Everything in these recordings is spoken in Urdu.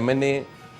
MNA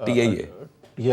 TI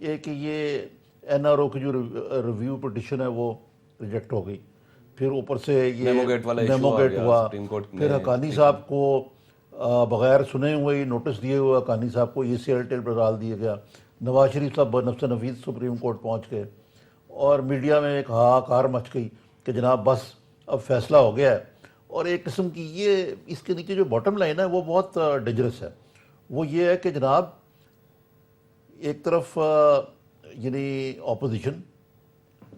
یہ کہ یہ NRO کی جو ریویو پٹیشن ہے وہ ریجیکٹ ہو گئی، پھر اوپر سے یہ میمو گیٹ والا ایشو میمو آ گیٹ گیا ہوا، سپریم کورٹ میں۔ پھر حقانی صاحب کو بغیر سنے ہوئے ہی نوٹس دیے ہوئے حقانی صاحب کو ECL پر ڈال دیا گیا، نواز شریف صاحب بنفس نفیس سپریم کورٹ پہنچ گئے، اور میڈیا میں ایک ہاہاکار مچ گئی کہ جناب بس اب فیصلہ ہو گیا ہے۔ اور ایک قسم کی یہ اس کے نیچے جو باٹم لائن ہے وہ بہت ڈینجرس ہے، وہ یہ ہے کہ جناب ایک طرف یعنی اپوزیشن،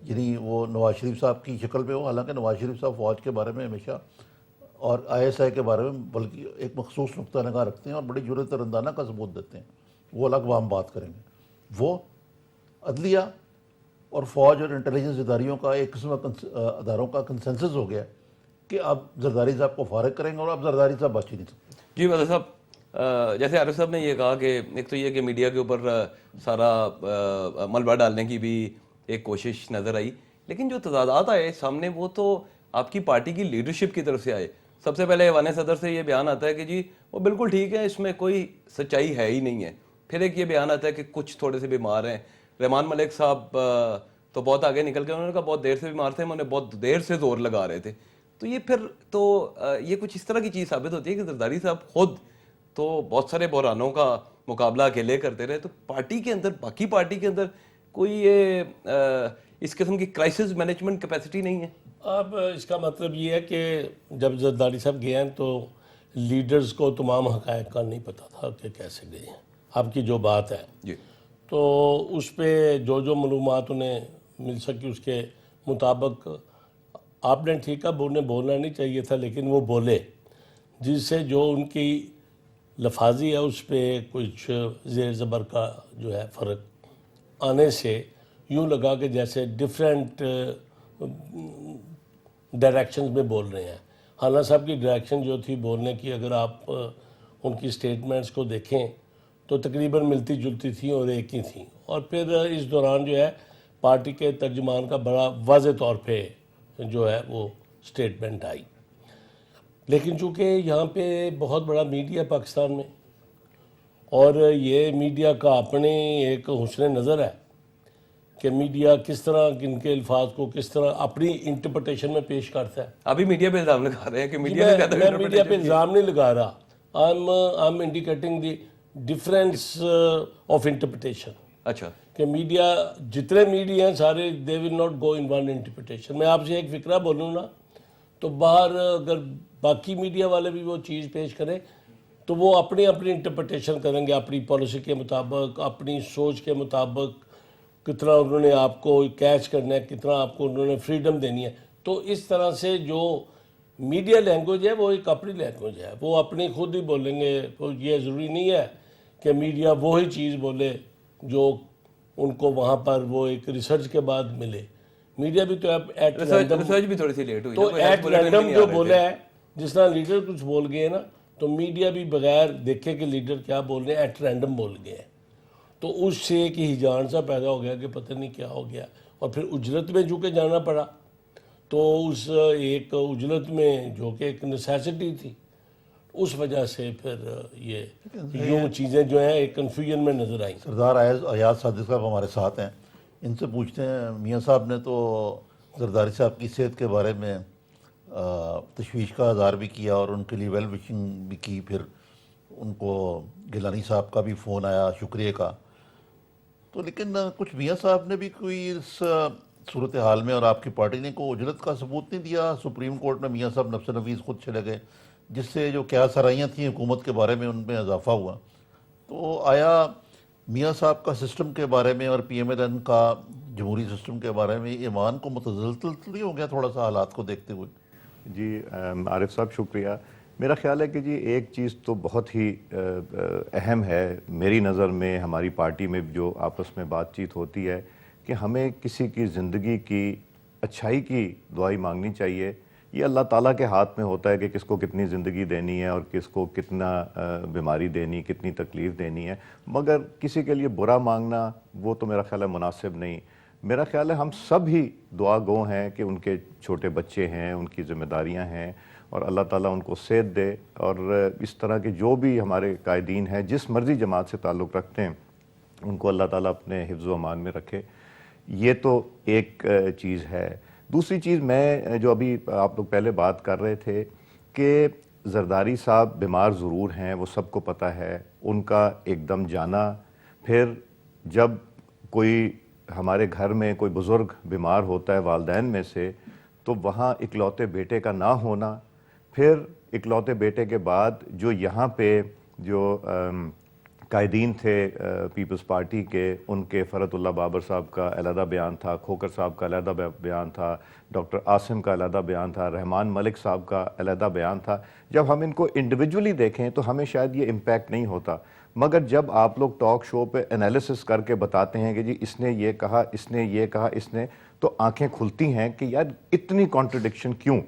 یعنی وہ نواز شریف صاحب کی شکل میں ہو، حالانکہ نواز شریف صاحب فوج کے بارے میں ہمیشہ اور ISI کے بارے میں بلکہ ایک مخصوص نقطہ نگاہ رکھتے ہیں اور بڑی جرأت اندانہ کا ثبوت دیتے ہیں، وہ الگ ہم بات کریں گے۔ وہ عدلیہ اور فوج اور انٹیلیجنس اداریوں کا ایک قسم کا اداروں کا کنسنسس ہو گیا کہ اب زرداری صاحب کو فارغ کریں گے، اور اب زرداری صاحب بچ ہی نہیں سکتے۔ جی وزیر صاحب، جیسے عارف صاحب نے یہ کہا کہ ایک تو یہ کہ میڈیا کے اوپر سارا ملبہ ڈالنے کی بھی ایک کوشش نظر آئی، لیکن جو تضادات آئے سامنے وہ تو آپ کی پارٹی کی لیڈرشپ کی طرف سے آئے۔ سب سے پہلے ایوان صدر سے یہ بیان آتا ہے کہ جی وہ بالکل ٹھیک ہے، اس میں کوئی سچائی ہے ہی نہیں ہے۔ پھر ایک یہ بیان آتا ہے کہ کچھ تھوڑے سے بیمار ہیں۔ رحمان ملک صاحب تو بہت آگے نکل گئے، انہوں نے کہا بہت دیر سے بیمار تھے، انہیں بہت دیر سے زور لگا رہے تھے۔ تو یہ پھر تو یہ کچھ اس طرح کی چیز ثابت ہوتی ہے کہ زرداری صاحب خود تو بہت سارے بحرانوں کا مقابلہ اکیلے کرتے رہے، تو پارٹی کے اندر، باقی پارٹی کے اندر کوئی یہ اس قسم کی کرائسس مینجمنٹ کیپیسٹی نہیں ہے؟ اب اس کا مطلب یہ ہے کہ جب زرداری صاحب گئے ہیں تو لیڈرز کو تمام حقائق کا نہیں پتہ تھا کہ کیسے گئے ہیں، آپ کی جو بات ہے جی تو اس پہ جو معلومات انہیں مل سکی اس کے مطابق آپ نے ٹھیک ہے، انہیں بولنا نہیں چاہیے تھا لیکن وہ بولے، جس سے جو ان کی لفاظی ہے اس پہ کچھ زیر زبر کا جو ہے فرق آنے سے یوں لگا کہ جیسے ڈیفرنٹ ڈائریکشنز میں بول رہے ہیں۔ حالانہ صاحب کی ڈائریکشن جو تھی بولنے کی، اگر آپ ان کی سٹیٹمنٹس کو دیکھیں تو تقریباً ملتی جلتی تھیں اور ایک ہی تھیں، اور پھر اس دوران جو ہے پارٹی کے ترجمان کا بڑا واضح طور پہ جو ہے وہ سٹیٹمنٹ آئی۔ لیکن چونکہ یہاں پہ بہت بڑا میڈیا پاکستان میں، اور یہ میڈیا کا اپنے ایک حسن نظر ہے کہ میڈیا کس طرح ان کے الفاظ کو کس طرح اپنی انٹرپریٹیشن میں پیش کرتا ہے۔ ابھی میڈیا پہ الزام لگا رہے ہیں کہ میڈیا نے زیادہ میں میڈیا پہ الزام نہیں لگا رہا، I'm indicating the difference of interpretation۔ اچھا کہ میڈیا، جتنے میڈیا ہیں سارے they will not go in one interpretation۔ میں آپ سے ایک فکرہ بولوں نا تو باہر اگر باقی میڈیا والے بھی وہ چیز پیش کریں تو وہ اپنی انٹرپریٹیشن کریں گے، اپنی پالیسی کے مطابق، اپنی سوچ کے مطابق، کتنا انہوں نے آپ کو کیچ کرنا ہے، کتنا آپ کو انہوں نے فریڈم دینی ہے۔ تو اس طرح سے جو میڈیا لینگویج ہے وہ ایک اپنی لینگویج ہے، وہ اپنی خود ہی بولیں گے۔ تو یہ ضروری نہیں ہے کہ میڈیا وہی چیز بولے جو ان کو وہاں پر وہ ایک ریسرچ کے بعد ملے۔ میڈیا بھی تو ایٹ رینڈم، ریسرچ بھی تھوڑی سی لیٹ ہوئی تو ایٹ رینڈم جو بولا ہے، جس طرح لیڈر کچھ بول گئے نا تو میڈیا بھی بغیر دیکھے کہ لیڈر کیا بول رہے ہیں ایٹ رینڈم بول گئے ہیں، تو اس سے ایک ہیجان سا پیدا ہو گیا کہ پتہ نہیں کیا ہو گیا، اور پھر اجرت میں چونکہ جانا پڑا تو اس ایک اجرت میں جو کہ ایک نیسیسٹی تھی، اس وجہ سے پھر یہ یوں چیزیں جو ہیں ایک کنفیوژن میں نظر آئیں۔ سردار ایاز صادق صاحب ہمارے ساتھ ہیں، ان سے پوچھتے ہیں، میاں صاحب نے تو زرداری صاحب کی صحت کے بارے میں تشویش کا اظہار بھی کیا اور ان کے لیے ویل وشنگ بھی کی، پھر ان کو گیلانی صاحب کا بھی فون آیا شکریہ کا، تو لیکن کچھ میاں صاحب نے بھی کوئی اس صورتحال میں اور آپ کی پارٹی نے کوئی اجرت کا ثبوت نہیں دیا۔ سپریم کورٹ میں میاں صاحب نفس نفیس خود چلے گئے، جس سے جو کیا سرائیاں تھیں حکومت کے بارے میں ان میں اضافہ ہوا۔ تو آیا میاں صاحب کا سسٹم کے بارے میں اور PMLN کا جمہوری سسٹم کے بارے میں ایمان کو متزلزل نہیں ہو گیا تھوڑا سا حالات کو دیکھتے ہوئے؟ جی عارف صاحب شکریہ۔ میرا خیال ہے کہ جی ایک چیز تو بہت ہی اہم ہے میری نظر میں، ہماری پارٹی میں جو آپس میں بات چیت ہوتی ہے کہ ہمیں کسی کی زندگی کی اچھائی کی دعائی مانگنی چاہیے۔ یہ اللہ تعالیٰ کے ہاتھ میں ہوتا ہے کہ کس کو کتنی زندگی دینی ہے اور کس کو کتنا بیماری دینی، کتنی تکلیف دینی ہے، مگر کسی کے لیے برا مانگنا وہ تو میرا خیال ہے مناسب نہیں۔ میرا خیال ہے ہم سب ہی دعا گو ہیں کہ ان کے چھوٹے بچے ہیں، ان کی ذمہ داریاں ہیں، اور اللہ تعالیٰ ان کو صحت دے، اور اس طرح کے جو بھی ہمارے قائدین ہیں جس مرضی جماعت سے تعلق رکھتے ہیں، ان کو اللہ تعالیٰ اپنے حفظ و امان میں رکھے. یہ تو ایک چیز ہے. دوسری چیز میں جو ابھی آپ لوگ پہلے بات کر رہے تھے کہ زرداری صاحب بیمار ضرور ہیں، وہ سب کو پتہ ہے. ان کا ایک دم جانا، پھر جب کوئی ہمارے گھر میں کوئی بزرگ بیمار ہوتا ہے والدین میں سے، تو وہاں اکلوتے بیٹے کا نہ ہونا، پھر اکلوتے بیٹے کے بعد جو یہاں پہ جو قائدین تھے پیپلز پارٹی کے، ان کے فرحت اللہ بابر صاحب کا علیحدہ بیان تھا، کھوکھر صاحب کا علیحدہ بیان تھا، ڈاکٹر عاصم کا علیحدہ بیان تھا، رحمان ملک صاحب کا علیحدہ بیان تھا. جب ہم ان کو انڈیویجولی دیکھیں تو ہمیں شاید یہ امپیکٹ نہیں ہوتا، مگر جب آپ لوگ ٹاک شو پہ انالیسس کر کے بتاتے ہیں کہ جی اس نے یہ کہا، اس نے یہ کہا، اس نے، تو آنکھیں کھلتی ہیں کہ یار اتنی کانٹرڈکشن کیوں.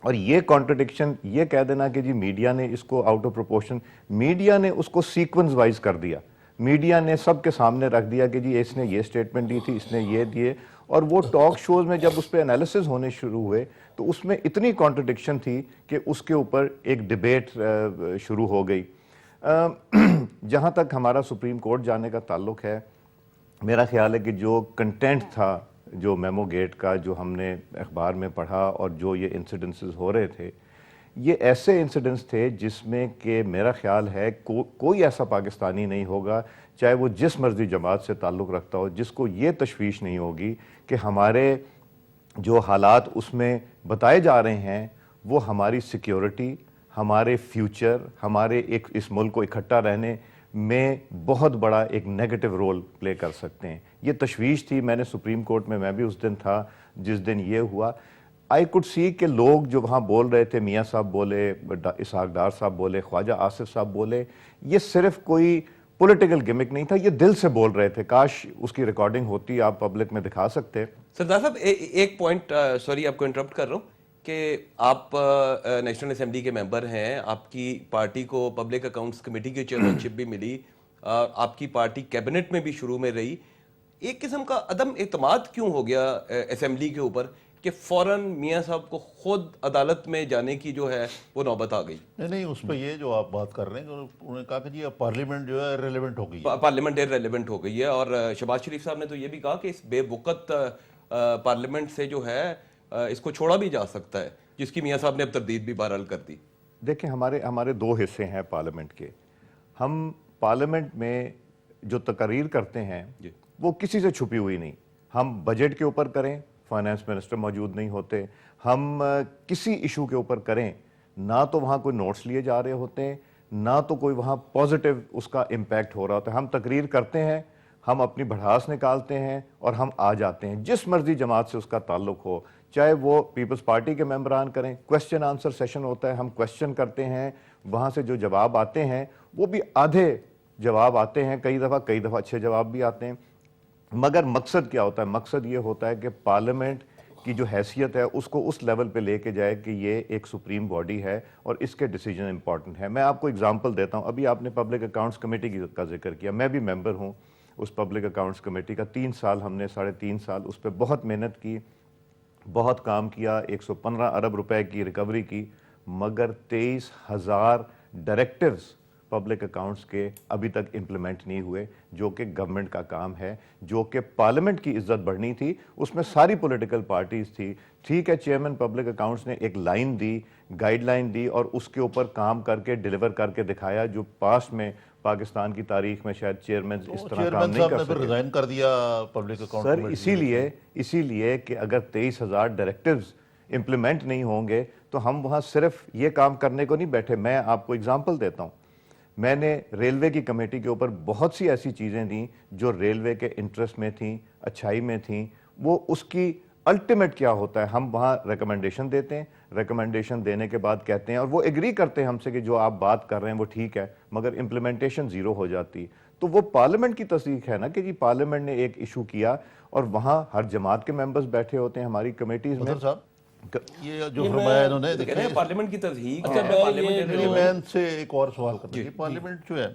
اور یہ کانٹرڈکشن، یہ کہہ دینا کہ جی میڈیا نے اس کو آؤٹ آف پروپورشن، میڈیا نے اس کو سیکوینس وائز کر دیا. میڈیا نے سب کے سامنے رکھ دیا کہ جی اس نے یہ سٹیٹمنٹ دی تھی، اس نے یہ دیے، اور وہ ٹاک شوز میں جب اس پہ انالیسز ہونے شروع ہوئے تو اس میں اتنی کانٹرڈکشن تھی کہ اس کے اوپر ایک ڈیبیٹ شروع ہو گئی. جہاں تک ہمارا سپریم کورٹ جانے کا تعلق ہے، میرا خیال ہے کہ جو کنٹینٹ تھا جو میمو گیٹ کا، جو ہم نے اخبار میں پڑھا اور جو یہ انسیڈنسز ہو رہے تھے، یہ ایسے انسیڈنٹس تھے جس میں کہ میرا خیال ہے کوئی ایسا پاکستانی نہیں ہوگا، چاہے وہ جس مرضی جماعت سے تعلق رکھتا ہو، جس کو یہ تشویش نہیں ہوگی کہ ہمارے جو حالات اس میں بتائے جا رہے ہیں وہ ہماری سیکیورٹی، ہمارے فیوچر، ہمارے ایک اس ملک کو اکٹھا رہنے میں بہت بڑا ایک نیگیٹو رول پلے کر سکتے ہیں. یہ تشویش تھی. میں نے سپریم کورٹ میں بھی اس دن تھا جس دن یہ ہوا. آئی کوڈ سی کہ لوگ جو وہاں بول رہے تھے، میاں صاحب بولے، اسحاق ڈار صاحب بولے، خواجہ آصف صاحب بولے، یہ صرف کوئی پولیٹیکل گمک نہیں تھا، یہ دل سے بول رہے تھے. کاش اس کی ریکارڈنگ ہوتی، آپ پبلک میں دکھا سکتے. سردار صاحب ایک پوائنٹ، سوری آپ کو انٹرپٹ کر رہا ہوں، کہ آپ نیشنل اسمبلی کے ممبر ہیں، آپ کی پارٹی کو پبلک اکاؤنٹس کمیٹی کی چیئرمین شپ بھی ملی، آپ کی پارٹی کیبنٹ میں بھی شروع میں رہی. ایک قسم کا عدم اعتماد کیوں ہو گیا اسمبلی کے اوپر کہ فوراً میاں صاحب کو خود عدالت میں جانے کی جو ہے وہ نوبت آ گئی؟ نہیں، اس پہ یہ جو آپ بات کر رہے ہیں، انہوں نے کہا کہ جی اب پارلیمنٹ جو ہے ریلیونٹ ہو گئی ہے. پارلیمنٹ ریلیونٹ ہو گئی ہے، اور شہباز شریف صاحب نے تو یہ بھی کہا کہ اس بے وقت پارلیمنٹ سے جو ہے اس کو چھوڑا بھی جا سکتا ہے، جس کی میاں صاحب نے اب تردید بھی بہرحال کر دی. دیکھیں، ہمارے دو حصے ہیں پارلیمنٹ کے. ہم پارلیمنٹ میں جو تقاریر کرتے ہیں وہ کسی سے چھپی ہوئی نہیں. ہم بجٹ کے اوپر کریں، فائنانس منسٹر موجود نہیں ہوتے. ہم کسی ایشو کے اوپر کریں، نہ تو وہاں کوئی نوٹس لیے جا رہے ہوتے ہیں، نہ تو کوئی وہاں پازیٹیو اس کا امپیکٹ ہو رہا ہوتا ہے. ہم تقریر کرتے ہیں، ہم اپنی بڑھاس نکالتے ہیں اور ہم آ جاتے ہیں. جس مرضی جماعت سے اس کا تعلق ہو، چاہے وہ پیپلز پارٹی کے ممبران کریں، کویسچن آنسر سیشن ہوتا ہے، ہم کویسچن کرتے ہیں، وہاں سے جو جواب آتے ہیں وہ بھی آدھے جواب آتے ہیں، کئی دفعہ اچھے جواب بھی آتے ہیں. مگر مقصد کیا ہوتا ہے؟ مقصد یہ ہوتا ہے کہ پارلیمنٹ کی جو حیثیت ہے اس کو اس لیول پہ لے کے جائے کہ یہ ایک سپریم باڈی ہے اور اس کے ڈیسیجن امپورٹنٹ ہے. میں آپ کو اگزامپل دیتا ہوں. ابھی آپ نے پبلک اکاؤنٹس کمیٹی کا ذکر کیا، میں بھی ممبر ہوں اس پبلک اکاؤنٹس کمیٹی کا. 3 سال ہم نے 3.5 سال اس پہ بہت محنت کی، بہت کام کیا، 115 ارب روپے کی ریکوری کی، مگر 23,000 ڈائریکٹیوز پبلک اکاؤنٹس کے ابھی تک امپلیمنٹ نہیں ہوئے، جو کہ گورنمنٹ کا کام ہے، جو کہ پارلیمنٹ کی عزت بڑھنی تھی. اس میں ساری پولیٹیکل پارٹیز تھی. ٹھیک ہے، چیئرمین پبلک اکاؤنٹس نے ایک لائن دی، گائیڈ لائن دی، اور اس کے اوپر کام کر کے ڈیلیور کر کے دکھایا، جو پاسٹ میں پاکستان کی تاریخ میں شاید چیئرمین اس طرح کام نہیں کر سکے. ریزائن کر دیا پبلک اکاؤنٹ سر اسی لیے کہ اگر 23,000 ڈائریکٹیوز امپلیمنٹ نہیں ہوں گے تو ہم وہاں صرف یہ کام کرنے کو نہیں بیٹھے. میں آپ کو اگزامپل دیتا ہوں. میں نے ریلوے کی کمیٹی کے اوپر بہت سی ایسی چیزیں دیں جو ریلوے کے انٹرسٹ میں تھیں، اچھائی میں تھیں. وہ اس کی الٹیمیٹ کیا ہوتا ہے؟ ہم وہاں ریکمنڈیشن دیتے ہیں، ریکمنڈیشن دینے کے بعد کہتے ہیں، اور وہ ایگری کرتے ہیں ہم سے کہ جو آپ بات کر رہے ہیں وہ ٹھیک ہے، مگر امپلیمنٹیشن زیرو ہو جاتی. تو وہ پارلیمنٹ کی تصدیق ہے نا کہ جی پارلیمنٹ نے ایک ایشو کیا اور وہاں ہر جماعت کے ممبرز بیٹھے ہوتے ہیں ہماری کمیٹیز میں. یہ جو فرمایا انہوں نے، پارلیمنٹ کی تصدیق. میں ان سے ایک اور سوال کرتا ہوں. پارلیمنٹ جو ہے